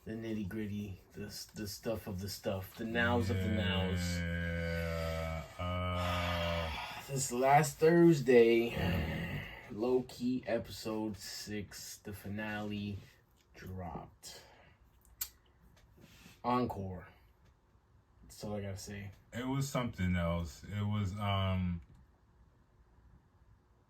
the nitty gritty, the stuff of the stuff, the nows of the nows. This last Thursday, Loki episode 6, the finale dropped. Encore. That's all I gotta say. It was something else. It was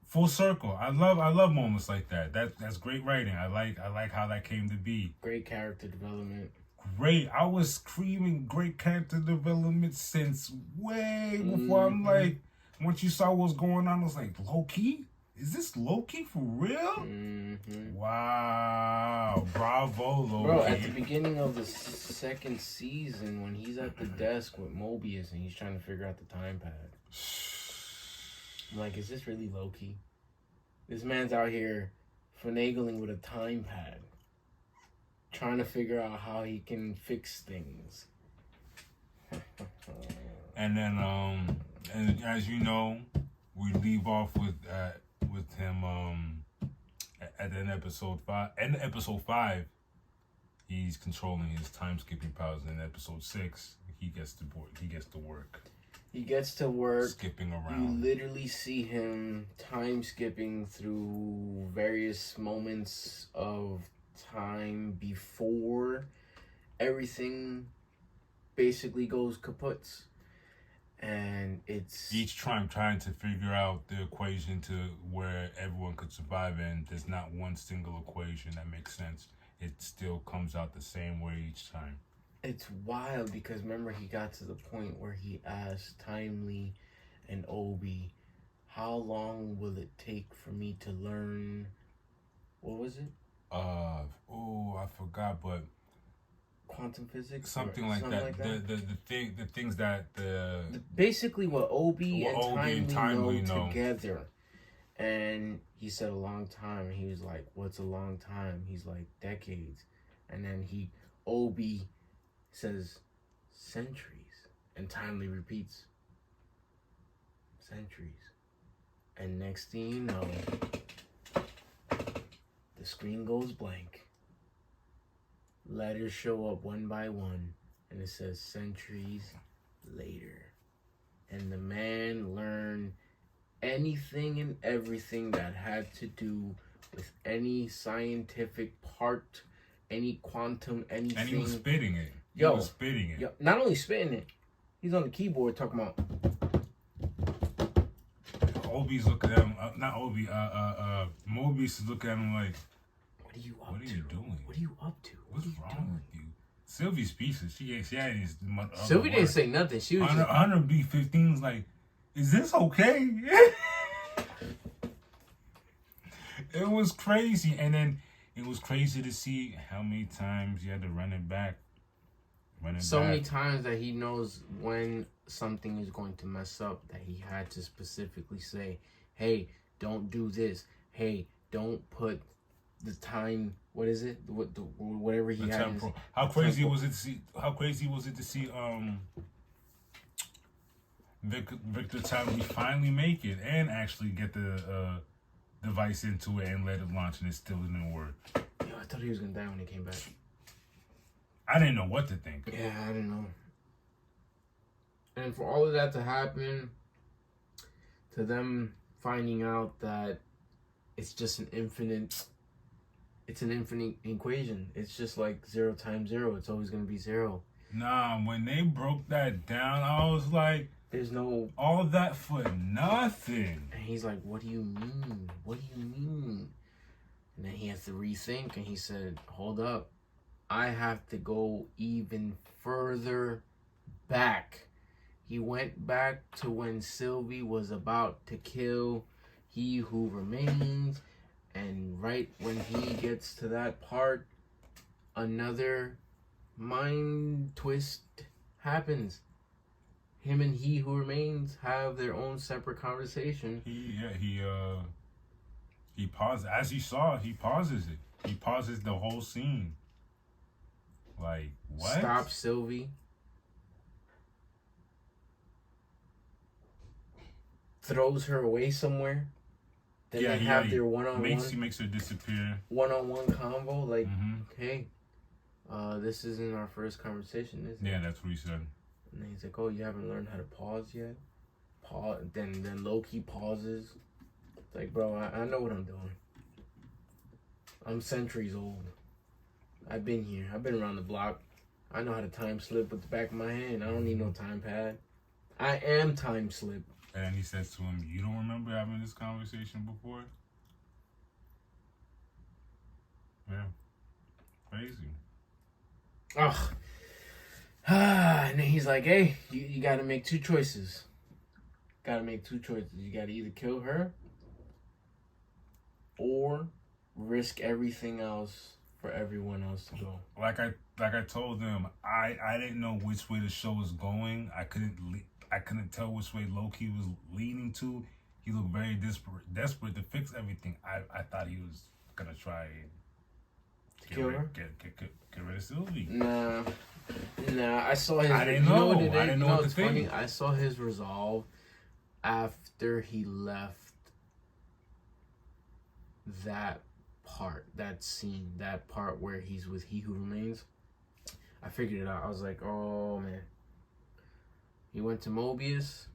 full circle. I love moments like that. That's great writing. I like how that came to be. Great character development. Great. I was screaming great character development since way before. I'm like, once you saw what was going on, I was like, Loki? Is this Loki for real? Wow. Bravo, Loki. Bro, at the beginning of the second season, when he's at the desk with Mobius and he's trying to figure out the time pad, I'm like, is this really Loki? This man's out here finagling with a time pad, trying to figure out how he can fix things. And then, and as you know, we leave off with him at the end of episode 5. End of episode 5, he's controlling his time skipping powers. In episode 6, he gets to work. He gets to work. Skipping around. You literally see him time skipping through various moments of time before everything basically goes kaput. And it's each time trying to figure out the equation to where everyone could survive, and there's not one single equation that makes sense. It still comes out the same way each time. It's wild because remember he got to the point where he asked Timely and Obi, how long will it take for me to learn, what was it? I forgot, but quantum physics, something like that. The things that basically what Obi and Timely know together. And he said a long time, and he was like, what's a long time? He's like, decades. And then Obi says centuries, and Timely repeats centuries. And next thing you know, the screen goes blank. Letters show up one by one, and it says centuries later. And the man learned anything and everything that had to do with any scientific part, any quantum, anything. And he was spitting it. He was spitting it. Yo, not only spitting it, he's on the keyboard talking about. Obi's looking at him. Not Obi. Mobius is looking at him like, What are you up to? What are you doing? What are you up to? What's wrong with you? Sylvie's speechless. She had his. Sylvie didn't say nothing. She was just. Honor B15's like, is this okay? It was crazy, and then it was crazy to see how many times you had to run it back. Many times that he knows when something is going to mess up, that he had to specifically say, hey, don't do this. Hey, don't put the time, what is it? Whatever he had. How crazy was it to see Victor Timely finally make it and actually get the device into it and let it launch, and it still didn't work. Yo, I thought he was gonna die when he came back. I didn't know what to think. Yeah, I didn't know. And for all of that to happen, to them finding out that it's just an infinite equation. It's just like 0 times 0. It's always going to be 0. Nah, when they broke that down, I was like, there's no... all that for nothing. And he's like, what do you mean? What do you mean? And then he has to rethink, and he said, hold up. I have to go even further back. He went back to when Sylvie was about to kill He Who Remains. And right when he gets to that part, another mind twist happens. Him and He Who Remains have their own separate conversation. He pauses. As you saw, he pauses it. He pauses the whole scene. Like, what? Stop Sylvie. Throws her away somewhere. Then they have their one-on-one. He makes her disappear. One-on-one convo. Like, okay, This isn't our first conversation, is it? Yeah, that's what he said. And then he's like, oh, you haven't learned how to pause yet? Pause. Then Loki pauses. It's like, bro, I know what I'm doing. I'm centuries old. I've been here. I've been around the block. I know how to time slip with the back of my hand. I don't need no time pad. I am time slip. And then he says to him, you don't remember having this conversation before? Yeah. Crazy. Ugh. And then he's like, hey, you got to make two choices. Got to make two choices. You got to either kill her or risk everything else for everyone else to go. Like I told them, I didn't know which way the show was going. I couldn't tell which way Loki was leaning to. He looked very desperate to fix everything. I thought he was gonna try and get rid of Sylvie. Nah. I saw his. I didn't know. What it is? I didn't know what to think. Funny? I saw his resolve after he left that part, that scene, that part where he's with He Who Remains. I figured it out. I was like, oh man. He went to Mobius.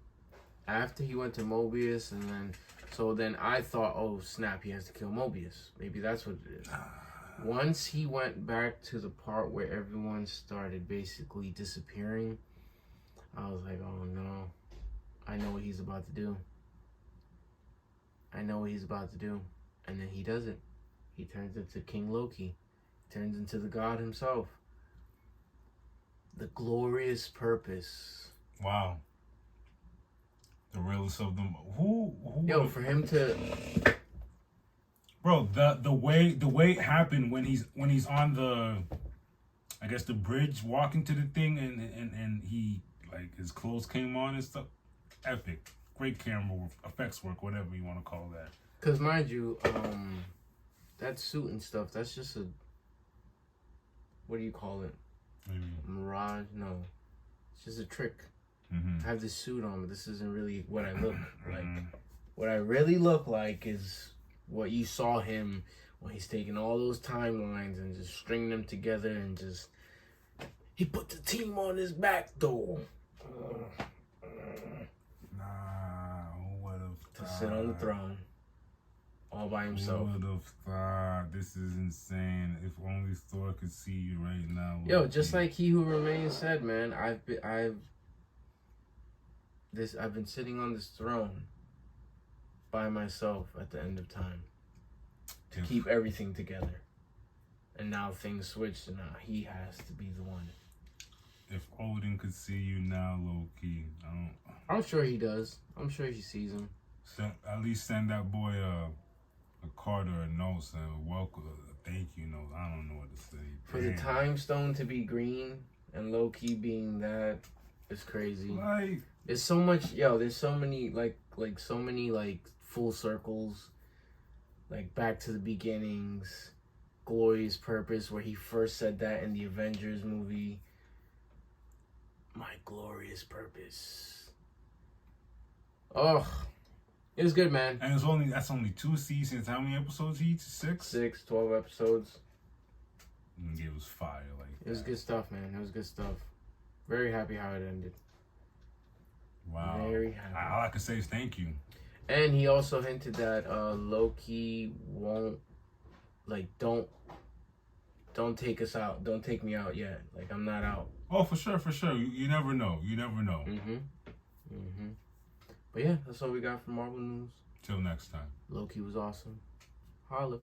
After he went to Mobius, and then I thought, oh snap, he has to kill Mobius. Maybe that's what it is. Once he went back to the part where everyone started basically disappearing, I was like, oh no. I know what he's about to do. And then he does it. He turns into King Loki. Turns into the god himself. The glorious purpose. Wow. The realest of them. Who Yo, for him to, bro, the way it happened when he's on the, I guess, the bridge walking to the thing, and he, like, his clothes came on and stuff. Epic. Great camera work, effects work, whatever you want to call that. because mind you, that suit and stuff, that's just a, what do you call it? Maybe. Mirage? No. It's just a trick. Mm-hmm. I have this suit on, but this isn't really what I look like. What I really look like is what you saw him when he's taking all those timelines and just stringing them together and just, he put the team on his back though. Nah, who would have To sit on the throne. All by himself. Who would have thought? This is insane. If only Thor could see you right now. Yo, just like He Who Remains said, man, I've been sitting on this throne by myself at the end of time to keep everything together. And now things switched, and now he has to be the one. If Odin could see you now, Loki, I'm sure he does. I'm sure he sees him. At least send that boy a card or a note saying welcome, a thank you note. I don't know what to say. For the time stone to be green and Loki being that, it's crazy. Like, There's so much, yo. There's so many like so many full circles, like back to the beginnings, glorious purpose, where he first said that in the Avengers movie. My glorious purpose. Oh, it was good, man. and that's only 2 seasons. How many episodes each? 6? 12 episodes. And it was fire. Like, It was good stuff, man. It was good stuff. Very happy how it ended. wow. Very happy. All I can say is thank you. And he also hinted that Loki won't, don't take us out. Don't take me out yet. Like, I'm not out. Oh, for sure. You never know. But yeah, that's all we got from Marvel News. Till next time. Loki was awesome. Holla.